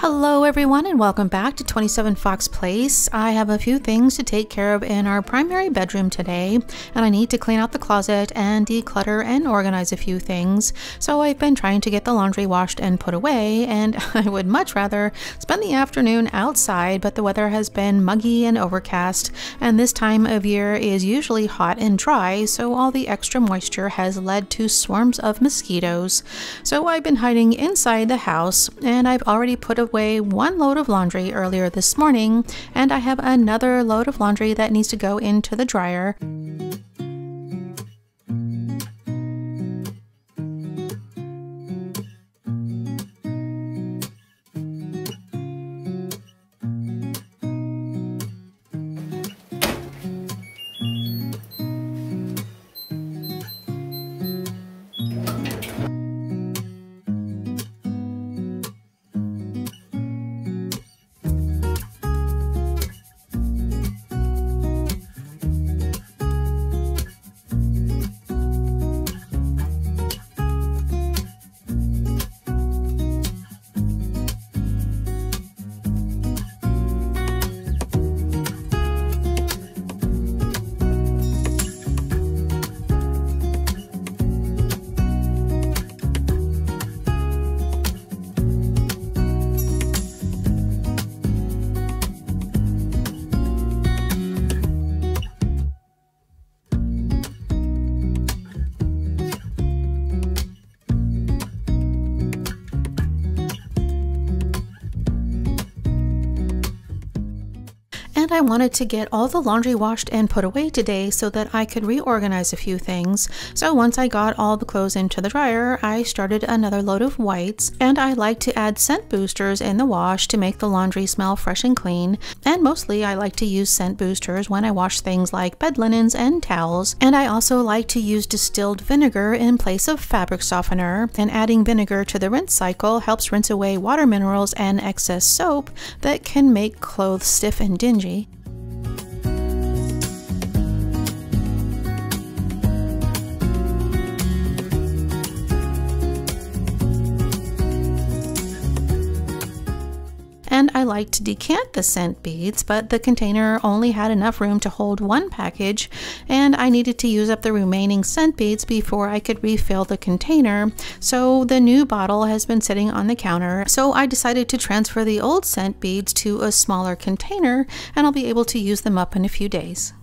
Hello everyone and welcome back to 27 Fox Place. I have a few things to take care of in our primary bedroom today, and I need to clean out the closet and declutter and organize a few things. So I've been trying to get the laundry washed and put away, and I would much rather spend the afternoon outside, but the weather has been muggy and overcast, and this time of year is usually hot and dry, so all the extra moisture has led to swarms of mosquitoes. So I've been hiding inside the house, and I've already put away one load of laundry earlier this morning, and I have another load of laundry that needs to go into the dryer. And I wanted to get all the laundry washed and put away today so that I could reorganize a few things. So once I got all the clothes into the dryer, I started another load of whites, and I like to add scent boosters in the wash to make the laundry smell fresh and clean. And mostly I like to use scent boosters when I wash things like bed linens and towels. And I also like to use distilled vinegar in place of fabric softener, and adding vinegar to the rinse cycle helps rinse away water minerals and excess soap that can make clothes stiff and dingy. And I like to decant the scent beads, but the container only had enough room to hold one package, and I needed to use up the remaining scent beads before I could refill the container. So the new bottle has been sitting on the counter, so I decided to transfer the old scent beads to a smaller container, and I'll be able to use them up in a few days.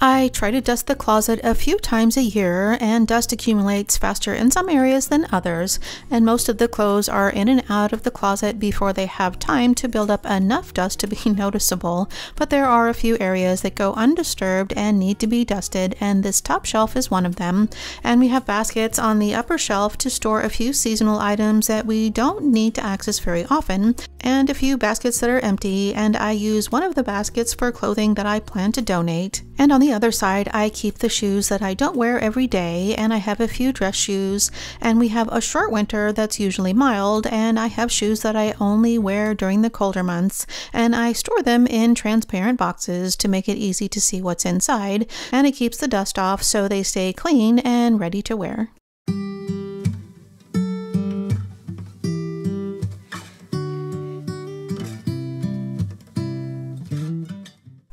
I try to dust the closet a few times a year, and dust accumulates faster in some areas than others, and most of the clothes are in and out of the closet before they have time to build up enough dust to be noticeable, but there are a few areas that go undisturbed and need to be dusted, and this top shelf is one of them. And we have baskets on the upper shelf to store a few seasonal items that we don't need to access very often, and a few baskets that are empty, and I use one of the baskets for clothing that I plan to donate. And on the other side, I keep the shoes that I don't wear every day, and I have a few dress shoes, and we have a short winter that's usually mild, and I have shoes that I only wear during the colder months, and I store them in transparent boxes to make it easy to see what's inside, and it keeps the dust off so they stay clean and ready to wear.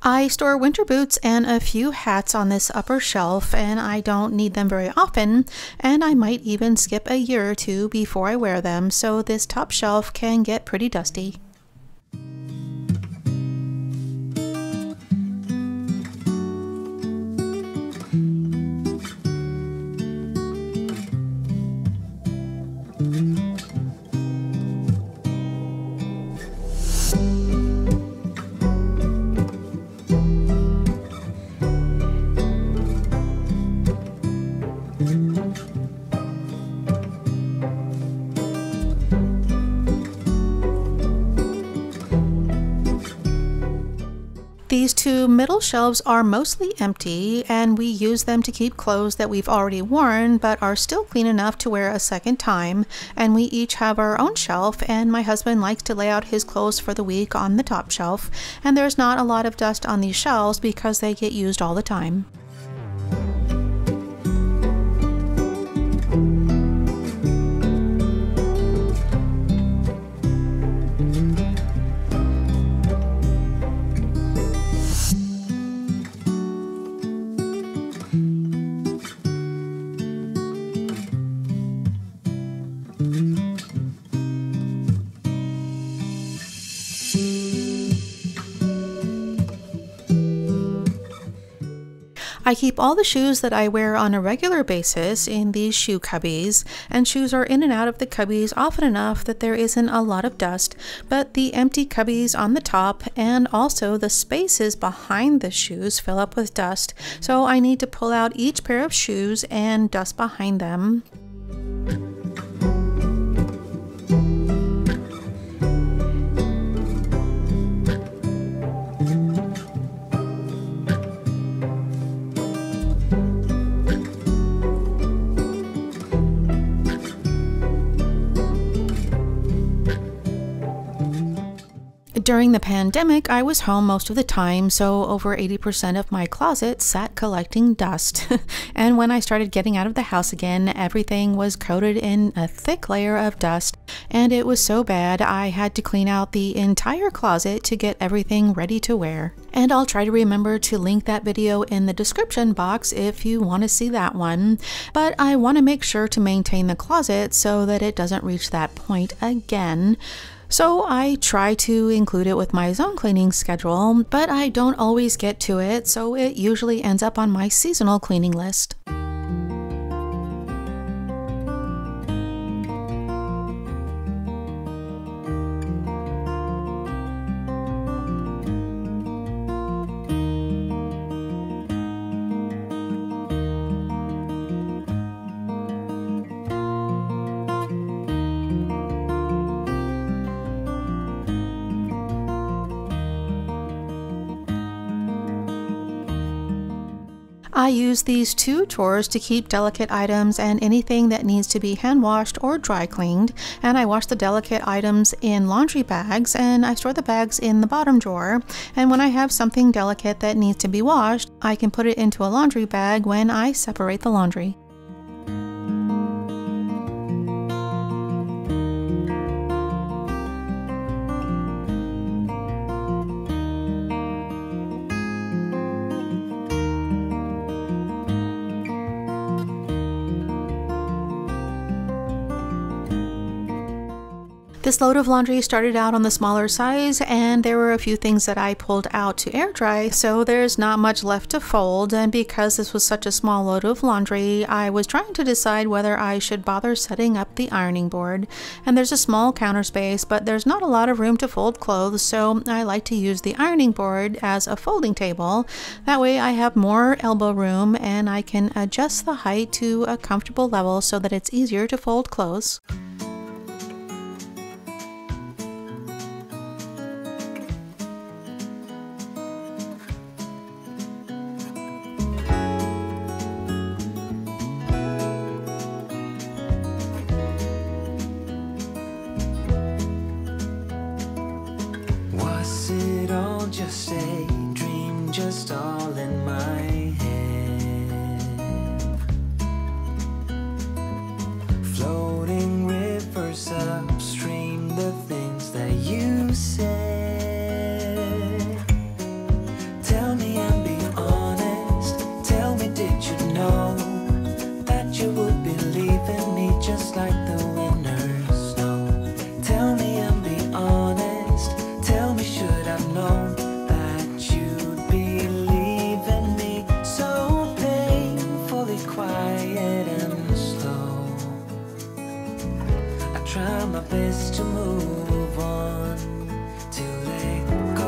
I store winter boots and a few hats on this upper shelf, and I don't need them very often, and I might even skip a year or two before I wear them, so this top shelf can get pretty dusty. These two middle shelves are mostly empty, and we use them to keep clothes that we've already worn but are still clean enough to wear a second time. And we each have our own shelf, and my husband likes to lay out his clothes for the week on the top shelf, and there's not a lot of dust on these shelves because they get used all the time. I keep all the shoes that I wear on a regular basis in these shoe cubbies, and shoes are in and out of the cubbies often enough that there isn't a lot of dust, but the empty cubbies on the top and also the spaces behind the shoes fill up with dust, so I need to pull out each pair of shoes and dust behind them. During the pandemic, I was home most of the time, so over 80% of my closet sat collecting dust. And when I started getting out of the house again, everything was coated in a thick layer of dust, and it was so bad I had to clean out the entire closet to get everything ready to wear. And I'll try to remember to link that video in the description box if you want to see that one. But I want to make sure to maintain the closet so that it doesn't reach that point again. So I try to include it with my zone cleaning schedule, but I don't always get to it, so it usually ends up on my seasonal cleaning list. I use these two drawers to keep delicate items and anything that needs to be hand washed or dry cleaned, and I wash the delicate items in laundry bags, and I store the bags in the bottom drawer, and when I have something delicate that needs to be washed, I can put it into a laundry bag when I separate the laundry. This load of laundry started out on the smaller size, and there were a few things that I pulled out to air dry, so there's not much left to fold. And because this was such a small load of laundry, I was trying to decide whether I should bother setting up the ironing board. And there's a small counter space, but there's not a lot of room to fold clothes, so I like to use the ironing board as a folding table. That way I have more elbow room and I can adjust the height to a comfortable level so that it's easier to fold clothes. Just a dream, just all in my head. Floating rivers upstream, the things that you said. Tell me and be honest. Tell me, did you know that you would be leaving me just like the winter snow? Tell me and be honest. Tell me, should I've known try my best to move on, to let go.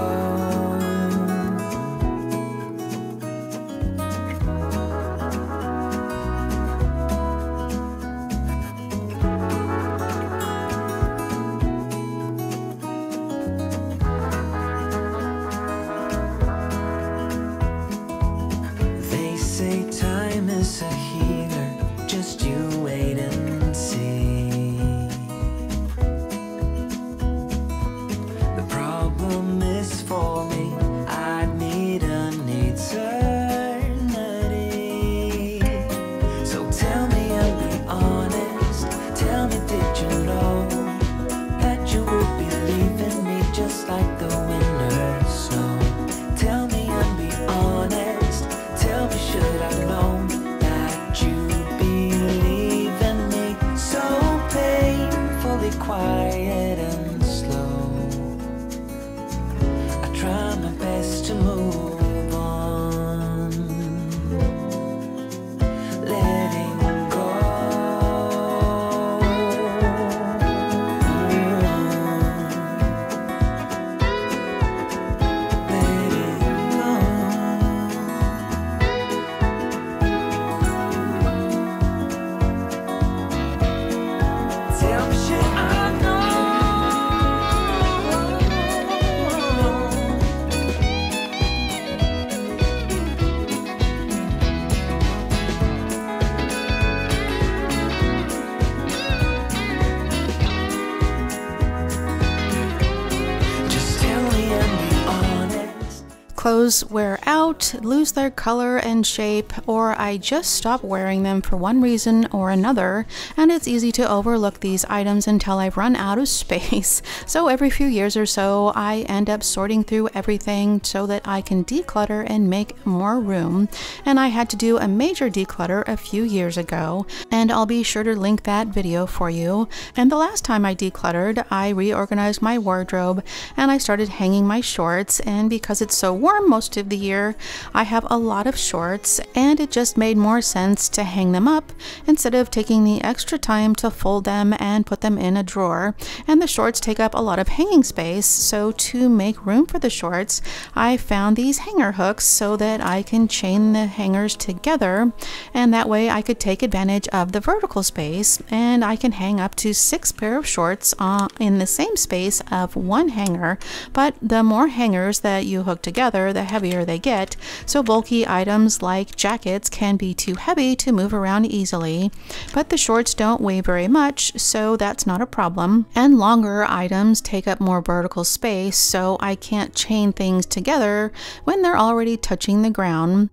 Clothes wear out, lose their color and shape, or I just stop wearing them for one reason or another, and it's easy to overlook these items until I've run out of space. So every few years or so, I end up sorting through everything so that I can declutter and make more room. And I had to do a major declutter a few years ago, and I'll be sure to link that video for you. And the last time I decluttered, I reorganized my wardrobe and I started hanging my shorts, and because it's so warm most of the year, I have a lot of shorts, and it just made more sense to hang them up instead of taking the extra time to fold them and put them in a drawer. And the shorts take up a lot of hanging space, so to make room for the shorts, I found these hanger hooks so that I can chain the hangers together, and that way I could take advantage of the vertical space, and I can hang up to 6 pair of shorts in the same space of one hanger. But the more hangers that you hook together, the heavier they get, so bulky items like jackets can be too heavy to move around easily. But the shorts don't weigh very much, so that's not a problem. And longer items take up more vertical space, so I can't chain things together when they're already touching the ground.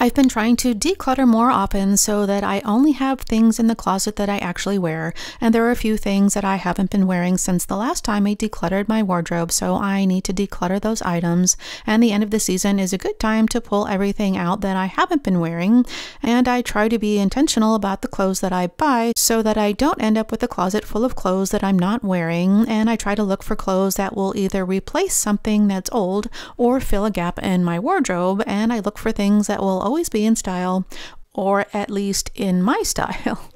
I've been trying to declutter more often so that I only have things in the closet that I actually wear, and there are a few things that I haven't been wearing since the last time I decluttered my wardrobe, so I need to declutter those items. And the end of the season is a good time to pull everything out that I haven't been wearing, and I try to be intentional about the clothes that I buy so that I don't end up with a closet full of clothes that I'm not wearing, and I try to look for clothes that will either replace something that's old or fill a gap in my wardrobe, and I look for things that will always be in style, or at least in my style.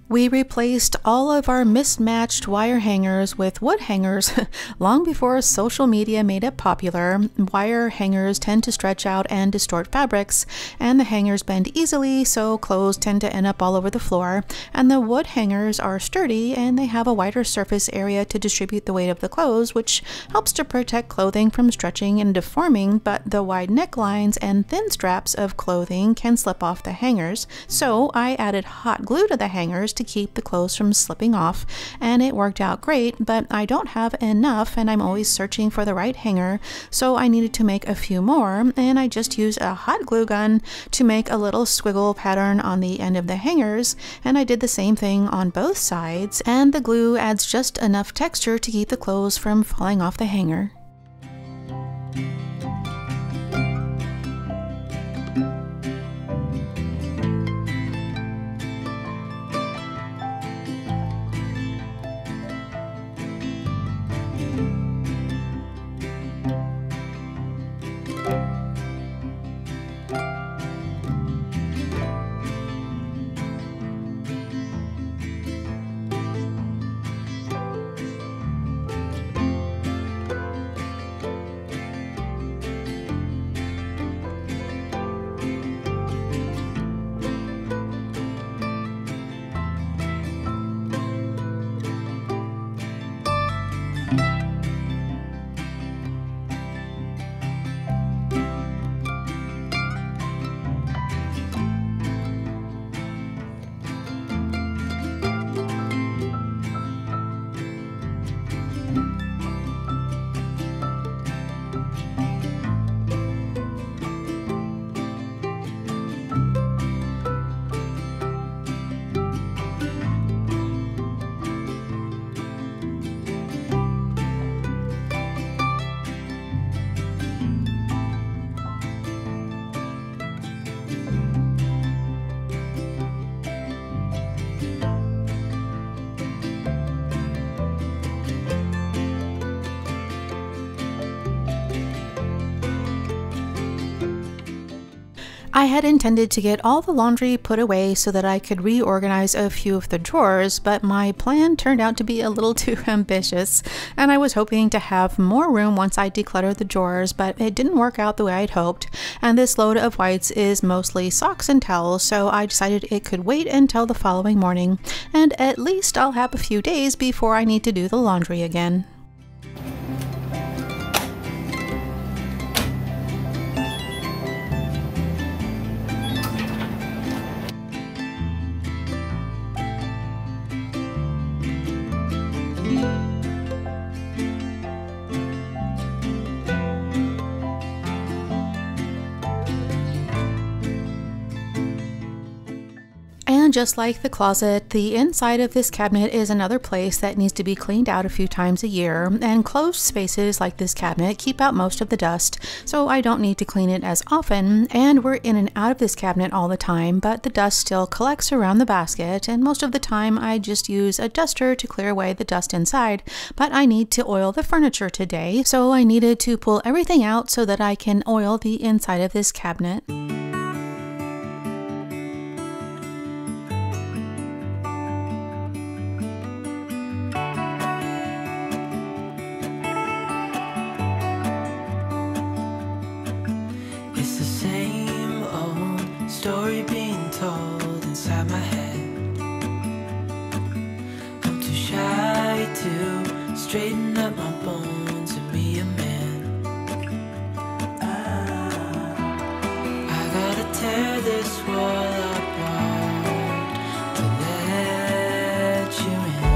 We replaced all of our mismatched wire hangers with wood hangers long before social media made it popular. Wire hangers tend to stretch out and distort fabrics, and the hangers bend easily, so clothes tend to end up all over the floor. And the wood hangers are sturdy, and they have a wider surface area to distribute the weight of the clothes, which helps to protect clothing from stretching and deforming, but the wide necklines and thin straps of clothing can slip off the hangers. So I added hot glue to the hangers to keep the clothes from slipping off, and it worked out great, but I don't have enough and I'm always searching for the right hanger, so I needed to make a few more, and I just used a hot glue gun to make a little squiggle pattern on the end of the hangers, and I did the same thing on both sides, and the glue adds just enough texture to keep the clothes from falling off the hanger. I had intended to get all the laundry put away so that I could reorganize a few of the drawers, but my plan turned out to be a little too ambitious, and I was hoping to have more room once I decluttered the drawers, but it didn't work out the way I'd hoped, and this load of whites is mostly socks and towels, so I decided it could wait until the following morning, and at least I'll have a few days before I need to do the laundry again. And just like the closet, the inside of this cabinet is another place that needs to be cleaned out a few times a year, and closed spaces like this cabinet keep out most of the dust, so I don't need to clean it as often, and we're in and out of this cabinet all the time, but the dust still collects around the basket, and most of the time I just use a duster to clear away the dust inside. But I need to oil the furniture today, so I needed to pull everything out so that I can oil the inside of this cabinet. It's the same old story being told inside my head. I'm too shy to straighten up my bones and be a man. I gotta tear this wall apart to let you in.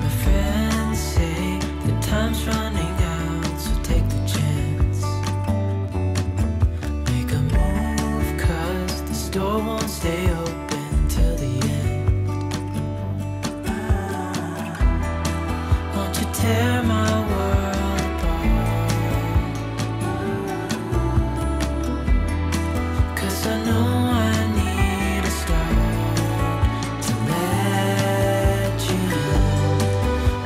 My friends say the time's running out, so take the chance. Make a move, 'cause the store won't stay open till the end. Won't you tear my world apart? 'Cause I know I need a start to let you in.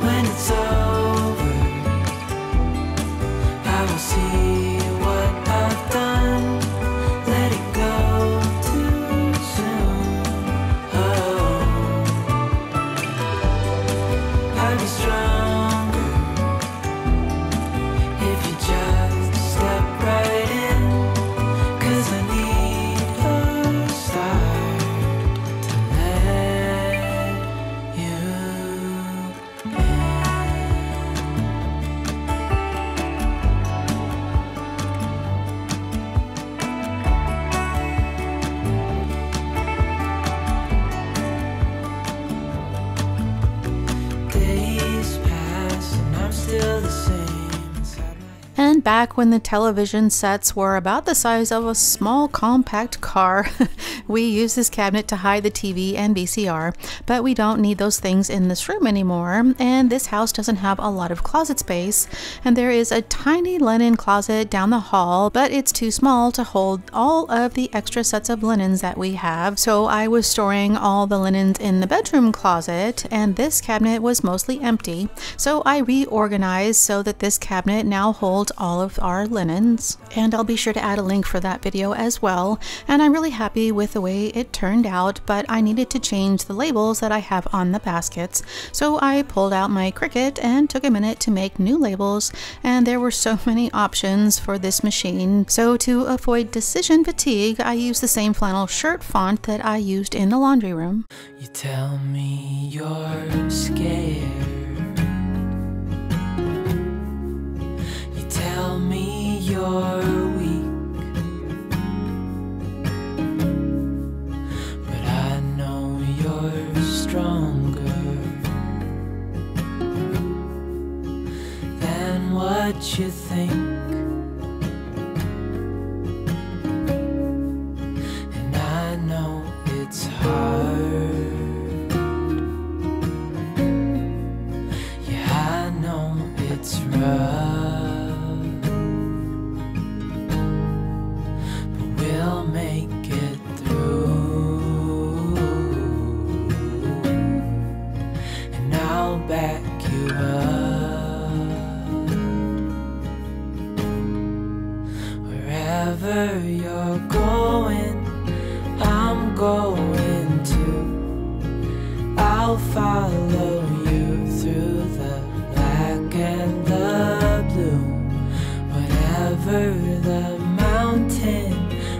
When it's over, I will see what I've done. Let it go too soon. Oh, I'd be stronger if you just step right in. 'Cause I need a start to let you in. Days pass and I'm still the same inside my head. And back when the television sets were about the size of a small compact car, we used this cabinet to hide the TV and VCR, but we don't need those things in this room anymore, and this house doesn't have a lot of closet space, and there is a tiny linen closet down the hall, but it's too small to hold all of the extra sets of linens that we have, so I was storing all the linens in the bedroom closet, and this cabinet was mostly empty, so I reorganized so that this cabinet now holds all of our linens, and I'll be sure to add a link for that video as well. And I'm really happy with the way it turned out, but I needed to change the labels that I have on the baskets, so I pulled out my Cricut and took a minute to make new labels, and there were so many options for this machine, so to avoid decision fatigue I used the same flannel shirt font that I used in the laundry room. You tell me you're scared. You tell me you're weak. But I know you're stronger than what you think. And I know it's hard. Yeah, I know it's rough, but we'll make it through, and I'll back you up. Wherever you're going, I'm going to. I'll follow you through the black and the blue. Whatever the mountain,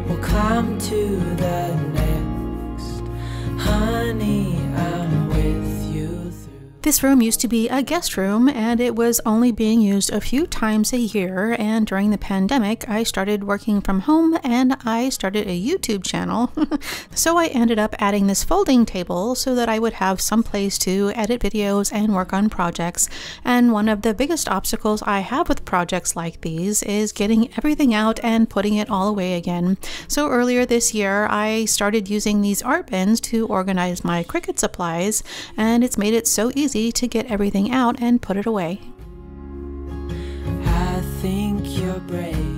we'll climb to the next. Honey, I'm with you through. This room used to be a guest room, and it was only being used a few times a year, and during the pandemic I started working from home and I started a YouTube channel. So I ended up adding this folding table so that I would have some place to edit videos and work on projects. And one of the biggest obstacles I have with projects like these is getting everything out and putting it all away again. So earlier this year I started using these art bins to organize my Cricut supplies, and it's made it so easy to get everything out and put it away. I think you're brave.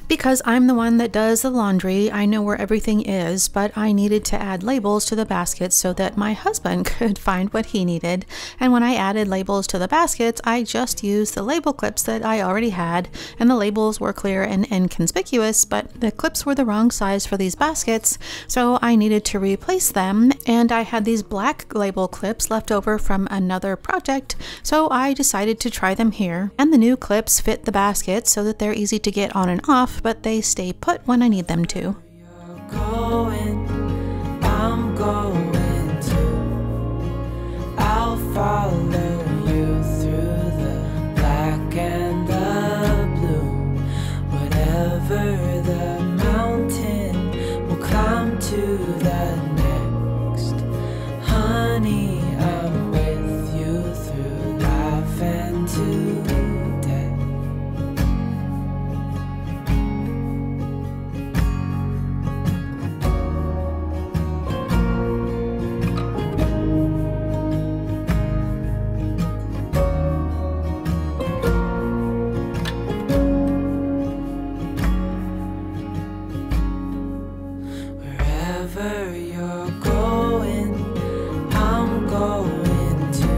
Because I'm the one that does the laundry, I know where everything is, but I needed to add labels to the baskets so that my husband could find what he needed. And when I added labels to the baskets, I just used the label clips that I already had, and the labels were clear and inconspicuous, but the clips were the wrong size for these baskets, so I needed to replace them, and I had these black label clips left over from another project, so I decided to try them here. And the new clips fit the baskets so that they're easy to get on and off, but they stay put when I need them to. You're going, I'm going to. I'll follow you through the black and the blue. Whatever the mountain, we'll climb to the next. Honey, I'm with you through life and to death. Wherever you're going, I'm going to.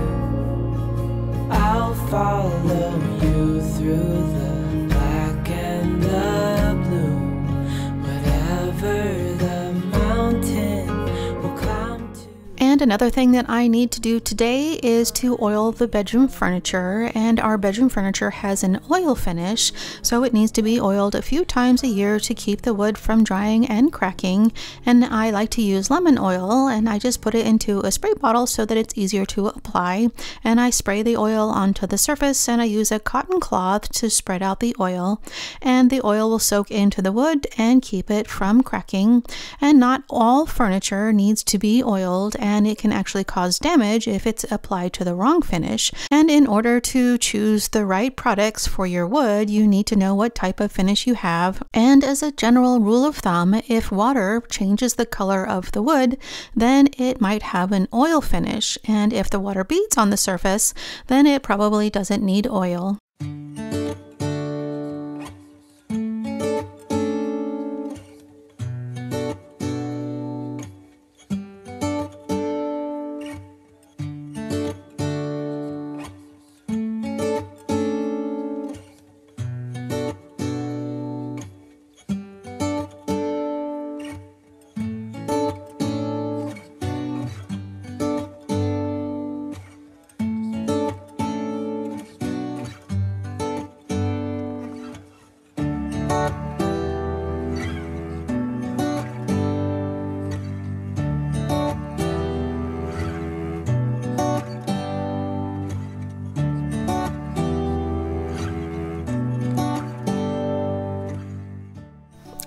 I'll follow you through the black and the blue. Whatever the mountain will climb to. And another thing that I need to do today is to oil the bedroom furniture, and our bedroom furniture has an oil finish, so it needs to be oiled a few times a year to keep the wood from drying and cracking. And I like to use lemon oil, and I just put it into a spray bottle so that it's easier to apply, and I spray the oil onto the surface, and I use a cotton cloth to spread out the oil, and the oil will soak into the wood and keep it from cracking. And not all furniture needs to be oiled, and it can actually cause damage if it's applied to the wrong finish. And in order to choose the right products for your wood, you need to know what type of finish you have. And as a general rule of thumb, if water changes the color of the wood, then it might have an oil finish. And if the water beads on the surface, then it probably doesn't need oil.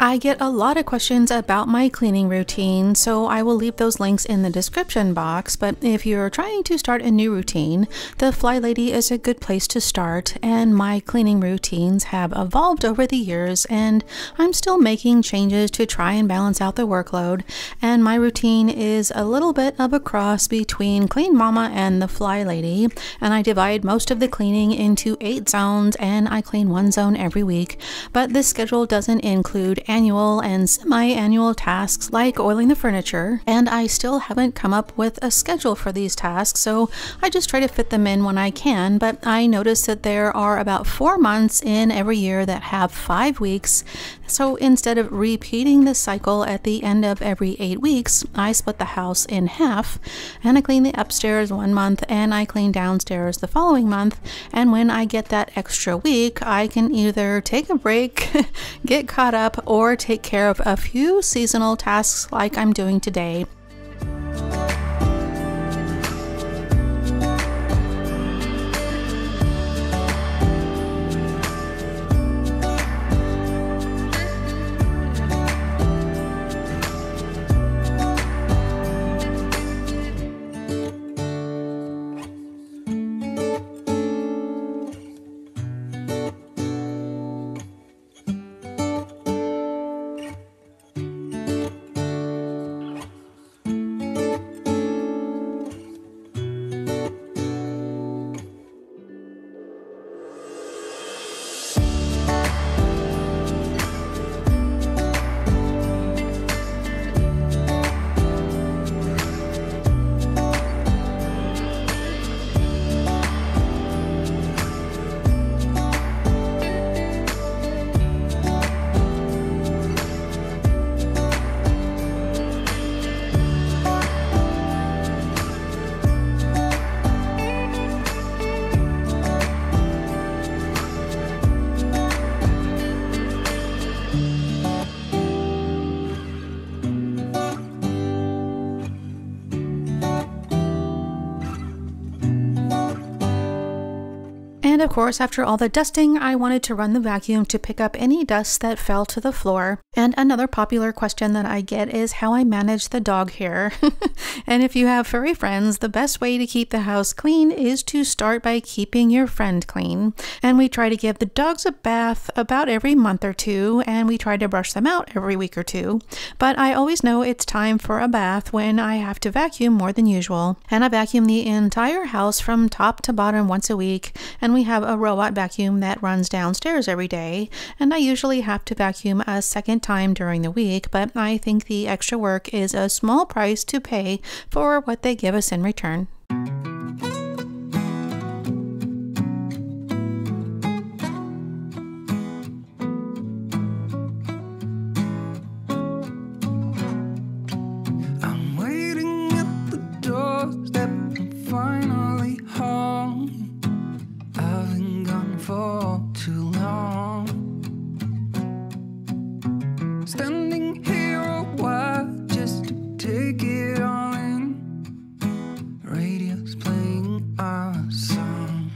I get a lot of questions about my cleaning routine, so I will leave those links in the description box. But if you're trying to start a new routine, the Fly Lady is a good place to start, and my cleaning routines have evolved over the years, and I'm still making changes to try and balance out the workload. And my routine is a little bit of a cross between Clean Mama and the Fly Lady, and I divide most of the cleaning into 8 zones, and I clean one zone every week. But this schedule doesn't include annual and semi-annual tasks like oiling the furniture, and I still haven't come up with a schedule for these tasks, so I just try to fit them in when I can. But I notice that there are about 4 months in every year that have 5 weeks, so instead of repeating the cycle at the end of every 8 weeks, I split the house in half, and I clean the upstairs one month and I clean downstairs the following month. And when I get that extra week, I can either take a break, get caught up, or take care of a few seasonal tasks like I'm doing today. And of course, after all the dusting, I wanted to run the vacuum to pick up any dust that fell to the floor. And another popular question that I get is how I manage the dog hair. And if you have furry friends, the best way to keep the house clean is to start by keeping your friend clean. And we try to give the dogs a bath about every month or two, and we try to brush them out every week or two. But I always know it's time for a bath when I have to vacuum more than usual. And I vacuum the entire house from top to bottom once a week, and we have a robot vacuum that runs downstairs every day, and I usually have to vacuum a second time during the week, but I think the extra work is a small price to pay for what they give us in return. I'm waiting at the doorstep, I'm finally home. I've been gone for too long. Standing here a while just to take it all in. Radio's playing our song.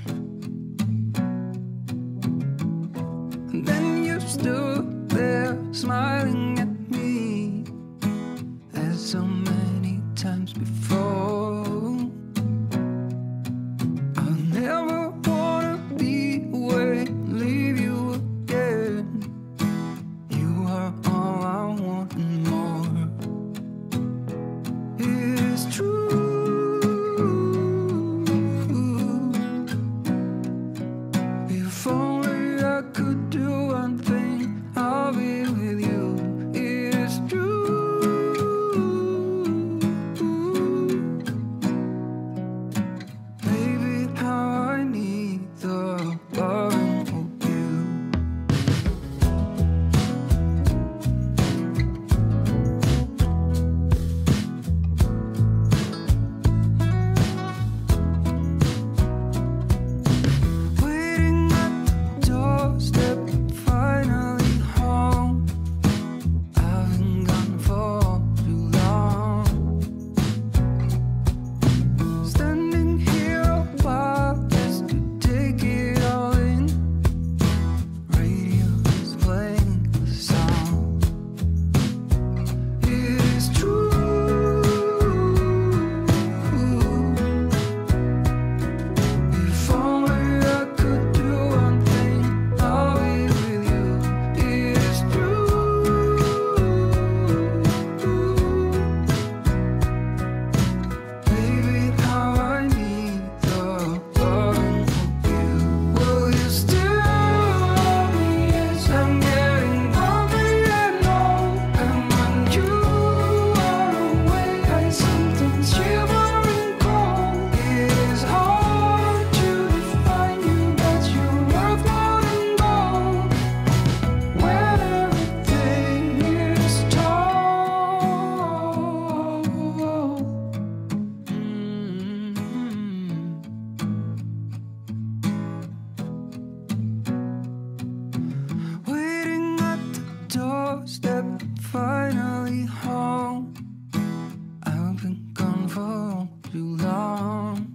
And then you stood there smiling at me, as so many times before. I'll never wanna be away, leave you again. You are all I want and more. It is true. If only I could do one thing, I'll be with you. It is true. Baby, how I need the loving of you. Waiting at the doorstep, finally home. I've been gone for too long. Standing here a while just to take it all in. Radio is playing the song. It is true. If only I could do one thing, I'll be with you. It is true. Baby, how I need the loving of you. Will you still love me as I'm getting older and old? And when you are away, I sometimes shivering cold. It is hard to define you, but you're worth more than gold. When everything is told. Waiting at the doorstep, finally home. I've been gone for too long.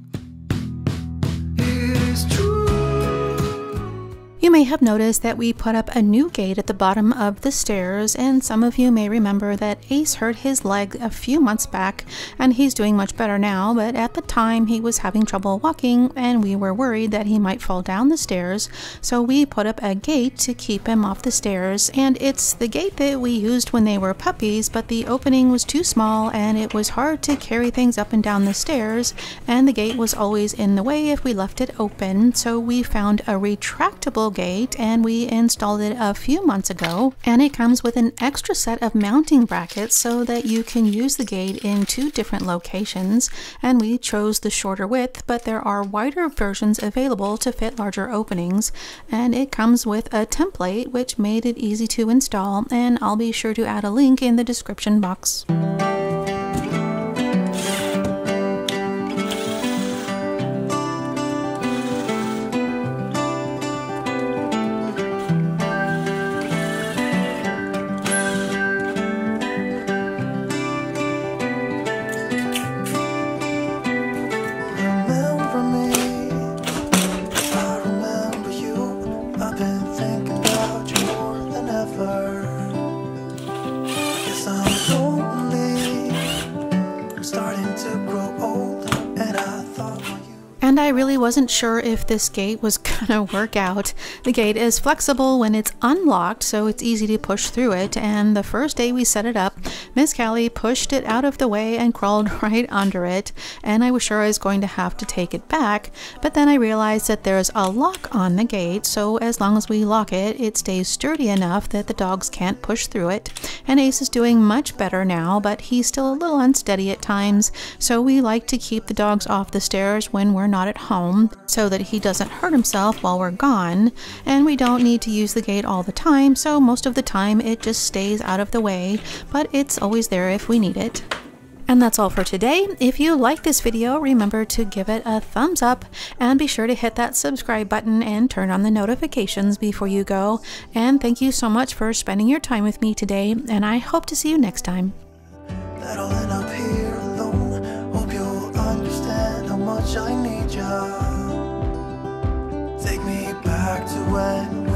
It is true. You may have noticed that we put up a new gate at the bottom of the stairs, and some of you may remember that Ace hurt his leg a few months back, and he's doing much better now, but at the time he was having trouble walking, and we were worried that he might fall down the stairs, so we put up a gate to keep him off the stairs. And it's the gate that we used when they were puppies, but the opening was too small and it was hard to carry things up and down the stairs, and the gate was always in the way if we left it open, so we found a retractable gate and we installed it a few months ago, and it comes with an extra set of mounting brackets so that you can use the gate in 2 different locations, and we chose the shorter width, but there are wider versions available to fit larger openings, and it comes with a template which made it easy to install, and I'll be sure to add a link in the description box. Remember me, I remember. and I really wasn't sure if this gate was gonna work out. The gate is flexible when it's unlocked, so it's easy to push through it, and the first day we set it up, Miss Callie pushed it out of the way and crawled right under it, and I was sure I was going to have to take it back, but then I realized that there's a lock on the gate, so as long as we lock it, it stays sturdy enough that the dogs can't push through it. And Ace is doing much better now, but he's still a little unsteady at times, so we like to keep the dogs off the stairs when we're not at home so that he doesn't hurt himself while we're gone. And we don't need to use the gate all the time, so most of the time it just stays out of the way, but it's always there if we need it. And that's all for today. If you like this video, remember to give it a thumbs up and be sure to hit that subscribe button and turn on the notifications before you go. And thank you so much for spending your time with me today, and I hope to see you next time. That I'll end up here alone. Hope you'll understand how much I need you. Take me back to when